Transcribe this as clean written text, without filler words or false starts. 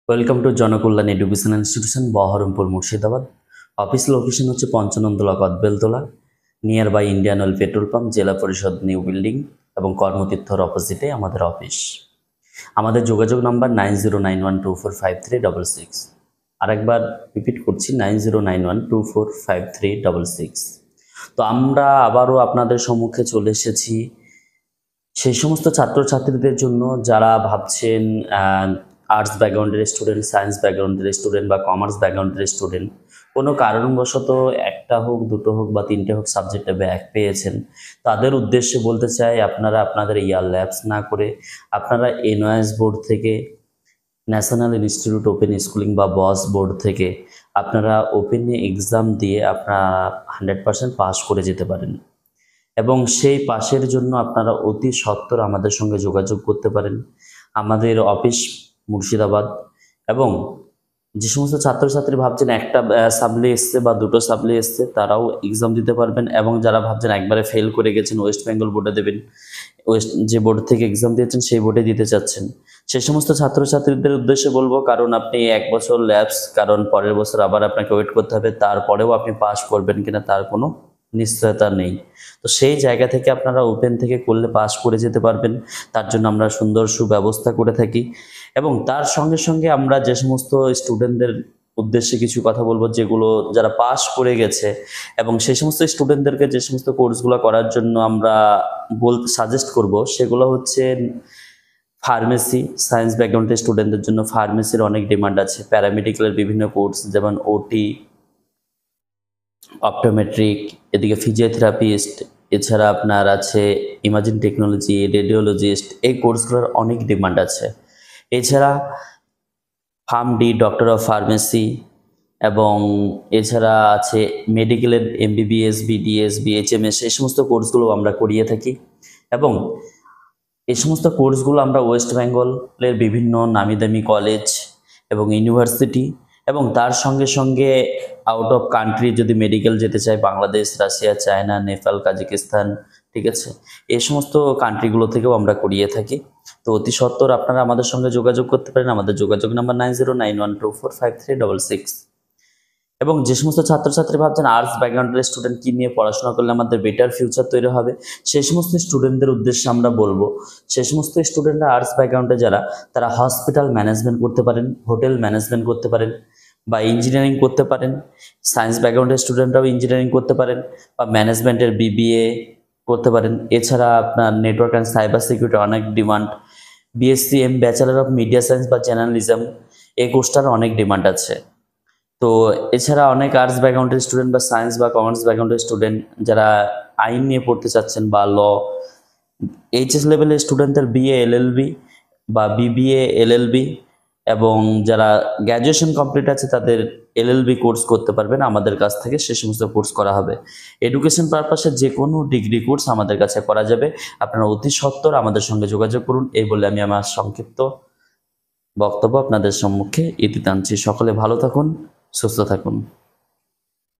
Welcome to Janakalyan education institution Baharampur Murshidabad. Office location হচ্ছে Panchanantala Kadbeltala, near by Indian oil petrol pump, Zilla Parishad new building এবং কর্মতীর্থর অপোজিটে আমাদের office. আমাদের যোগাযোগ নাম্বার 9091245366। আরেকবার রিপিট করছি, 9091245366। তো আমরা আবারও আপনাদের সম্মুখে চলে এসেছি সেই সমস্ত ছাত্রছাত্রীদের জন্য যারা ভাবছেন আর্টস ব্যাকগ্রাউন্ডের স্টুডেন্ট, সায়েন্স ব্যাকগ্রাউন্ডের স্টুডেন্ট বা কমার্স ব্যাকগ্রাউন্ডের স্টুডেন্ট, কোনো কারণবশত একটা হোক, দুটো হোক বা তিনটে হোক সাবজেক্টে ব্যাক পেয়েছেন, তাদের উদ্দেশ্যে বলতে চাই আপনারা আপনাদের ইয়ার ল্যাপস না করে আপনারা এনওএস বোর্ড থেকে, ন্যাশনাল ইনস্টিটিউট ওপেন স্কুলিং বা বস বোর্ড থেকে আপনারা ওপেনে এক্সাম দিয়ে আপনারা 100% পাস করে যেতে পারেন। এবং সেই পাশের জন্য আপনারা অতি সত্বর আমাদের সঙ্গে যোগাযোগ করতে পারেন। আমাদের অফিস মুর্শিদাবাদ। এবং যে সমস্ত ছাত্রছাত্রী ভাবছেন একটা সাপ্লি এসছে বা দুটো সাপ্লি এসছে, তারাও এক্সাম দিতে পারবেন। এবং যারা ভাবছেন একবারে ফেল করে গেছেন, ওয়েস্ট বেঙ্গল বোর্ডে দেবেন, যে বোর্ড থেকে এক্সাম দিয়েছেন সেই বোর্ডে দিতে চাচ্ছেন, সে সমস্ত ছাত্রছাত্রীদের উদ্দেশ্যে বলবো, কারণ আপনি এক বছর ল্যাপস, কারণ পরের বছর আবার আপনাকে ওয়েট করতে হবে, তারপরেও আপনি পাস করবেন কিনা তার কোনো নিশ্চয়তা নেই। তো সেই জায়গা থেকে আপনারা ওপেন থেকে করলে পাস করে যেতে পারবেন। তার জন্য আমরা সুন্দর সুব্যবস্থা করে থাকি। এবং তার সঙ্গে সঙ্গে আমরা যে সমস্ত স্টুডেন্টদের উদ্দেশ্যে কিছু কথা বলবো, যেগুলো যারা পাস করে গেছে, এবং সেই সমস্ত স্টুডেন্টদেরকে যে সমস্ত কোর্সগুলো করার জন্য আমরা সাজেস্ট করব, সেগুলো হচ্ছে ফার্মেসি। সায়েন্স ব্যাকগ্রাউন্ডের স্টুডেন্টদের জন্য ফার্মেসির অনেক ডিমান্ড আছে। প্যারামেডিক্যালের বিভিন্ন কোর্স, যেমন ওটি, অপটোমেট্রিক, এদিকে ফিজিওথেরাপিস্ট, এছাড়া আপনার আছে ইমাজিং টেকনোলজি, রেডিওলজিস্ট, এই কোর্সগুলোর অনেক ডিমান্ড আছে। এছাড়া ফার্মডি, ডক্টর অফ ফার্মেসি, এবং এছাড়া আছে মেডিকেলের এমবিবিএস, বিডিএস, বিএইচএমএস, এই সমস্ত কোর্সগুলো আমরা করিয়ে থাকি। এবং এই সমস্ত কোর্সগুলো আমরা ওয়েস্ট বেঙ্গলের বিভিন্ন নামি দামি কলেজ এবং ইউনিভার্সিটি, এবং তার সঙ্গে সঙ্গে আউট অফ কান্ট্রি যদি মেডিকেল যেতে চায়, Bangladesh, Russia, China, Nepal, Kazakhstan, ঠিক আছে, এই সমস্ত কান্ট্রিগুলো থেকেও আমরা করিয়ে থাকি। তো অতি সত্বর আপনারা আমাদের সঙ্গে যোগাযোগ করতে পারেন। আমাদের যোগাযোগ নাম্বার 9091245366। এবং যে সমস্ত ছাত্রছাত্রী ভাবছেন আর্টস ব্যাকগ্রাউন্ডের স্টুডেন্ট কী নিয়ে পড়াশোনা করলে আমাদের বেটার ফিউচার তৈরি হবে, সেই সমস্ত স্টুডেন্টদের উদ্দেশ্যে আমরা বলবো, সেই সমস্ত স্টুডেন্টরা আর্টস ব্যাকগ্রাউন্ডে যারা, তারা হসপিটাল ম্যানেজমেন্ট করতে পারেন, হোটেল ম্যানেজমেন্ট করতে পারেন, বা ইঞ্জিনিয়ারিং করতে পারেন। সায়েন্স ব্যাকগ্রাউন্ডের স্টুডেন্টরাও ইঞ্জিনিয়ারিং করতে পারেন বা ম্যানেজমেন্টের বিবিএ করতে পারেন। এছাড়া আপনার নেটওয়ার্ক অ্যান্ড সাইবার সিকিউরিটি অনেক demand. BSCM, bachelor of media science বা জার্নালিজম, এই কোর্সটার অনেক ডিমান্ড আছে। তো এছাড়া অনেক আর্টস ব্যাকগ্রাউন্ডের স্টুডেন্ট বা সায়েন্স বা কমার্স ব্যাকগ্রাউন্ডের স্টুডেন্ট যারা আইন নিয়ে পড়তে চাচ্ছেন বা ল, এইচএস লেভেলের স্টুডেন্টদের বিএ এলএলবি বা বিবিএ এলএলবি, এবং যারা গ্র্যাজুয়েশন কমপ্লিট আছে তাদের এলএলবি কোর্স করতে পারবেন আমাদের কাছ থেকে। সে সমস্ত কোর্স করা হবে। এডুকেশন পারপাসে যে কোনো ডিগ্রি কোর্স আমাদের কাছে করা যাবে। আপনারা অতি সত্বর আমাদের সঙ্গে যোগাযোগ করুন। এই বলে আমি আমার সংক্ষিপ্ত বক্তব্য আপনাদের সম্মুখে ইতি টানছি। সকলে ভালো থাকুন, সুস্থ থাকুন।